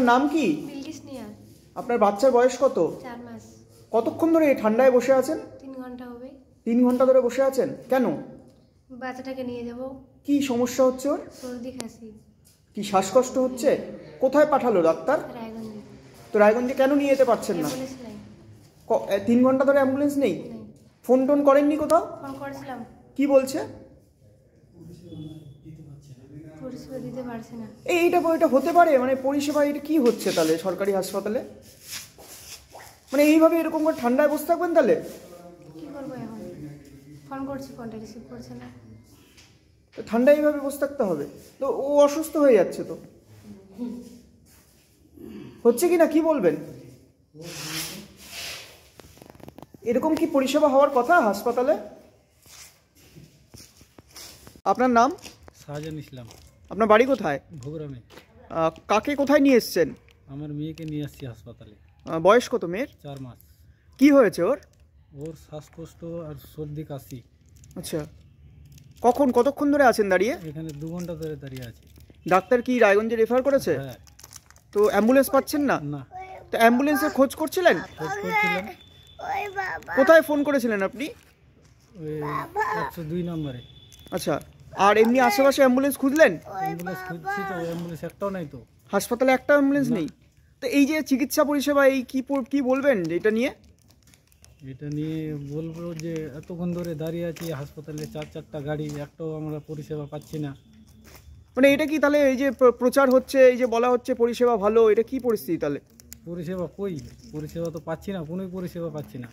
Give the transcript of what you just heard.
নাম কি? বিলকিস নিয়া। আপনার বাচ্চার বয়স কত? 4 মাস। কতক্ষণ ধরে এই ঠান্ডায় বসে আছেন? 3 ঘন্টা হবে। 3 ঘন্টা ধরে বসে আছেন কেন? বাচ্চাটাকে নিয়ে যাব। কি সমস্যা হচ্ছে ওর? সর্দি কাশি। কি শ্বাসকষ্ট হচ্ছে? কোথায় পাঠালো ডাক্তার? রায়গঞ্জে। তো রায়গঞ্জে কেন নিয়ে যেতে পারছেন না? অ্যাম্বুলেন্স নাই। 3 ঘন্টা ধরে অ্যাম্বুলেন্স নেই? নাই। ফোন টোন করেননি কোথাও? ফোন করেছিলাম। কি বলছে? পরিষেবা দিতে পারছে না। এইটা হতে পারে? মানে পরিষেবা এটা কি হচ্ছে তাহলে সরকারি হাসপাতালে? মানে এইভাবে এরকম করে ঠান্ডায় বসে থাকবেন তাহলে? কি করবো এখন? ফোন করছি, ফোনটা রিসিভ করছে না। ঠান্ডায় এইভাবে বসে থাকতে হবে? তো ও অসুস্থ হয়ে যাচ্ছে তো। হচ্ছে কি না কি বলবেন? এরকম কি পরিষেবা হওয়ার কথা হাসপাতালে? আপনার নাম? শাহজাহান ইসলাম। আপনার বাড়ি কোথায়? ভোগরামে। কাকে কোথায় নিয়ে এসছেন? আমার মেয়েকে নিয়ে আসছি হাসপাতালে। বয়স কত মেয়ের? 4 মাস। কি হয়েছে ওর? ওর শ্বাসকষ্ট আর সর্দি কাশি। আচ্ছা, কতক্ষণ ধরে আছেন দাঁড়িয়ে? এখানে 2 ঘন্টা ধরে দাঁড়িয়ে আছি। ডাক্তার কি রায়গঞ্জে রেফার করেছে? হ্যাঁ। তো অ্যাম্বুলেন্স পাচ্ছেন না? না, তো অ্যাম্বুলেন্সের খোঁজ করছিলেন? খোঁজ করছিলাম। কোথায় ফোন করেছিলেন আপনি? ওই 102 নম্বরে। আচ্ছা, আর এমনি আশেপাশে অ্যাম্বুলেন্স খুঁজলেন? অ্যাম্বুলেন্স খুঁজছি তো, অ্যাম্বুলেন্স একটাও নাই তো। হাসপাতালে একটা অ্যাম্বুলেন্স নেই? তো এই যে চিকিৎসা পরিষেবা এই কি বলবেন এটা নিয়ে? এটা নিয়ে বলবো যে এতক্ষণ ধরে দাঁড়িয়ে আছি হাসপাতালে, 4টা গাড়ি, একটাও আমরা পরিষেবা পাচ্ছি না। মানে এটা কি তাহলে এই যে প্রচার হচ্ছে, এই যে বলা হচ্ছে পরিষেবা ভালো, এটা কি পরিস্থিতি তাহলে? পরিষেবা কই? পরিষেবা তো পাচ্ছি না, কোনোই পরিষেবা পাচ্ছি না।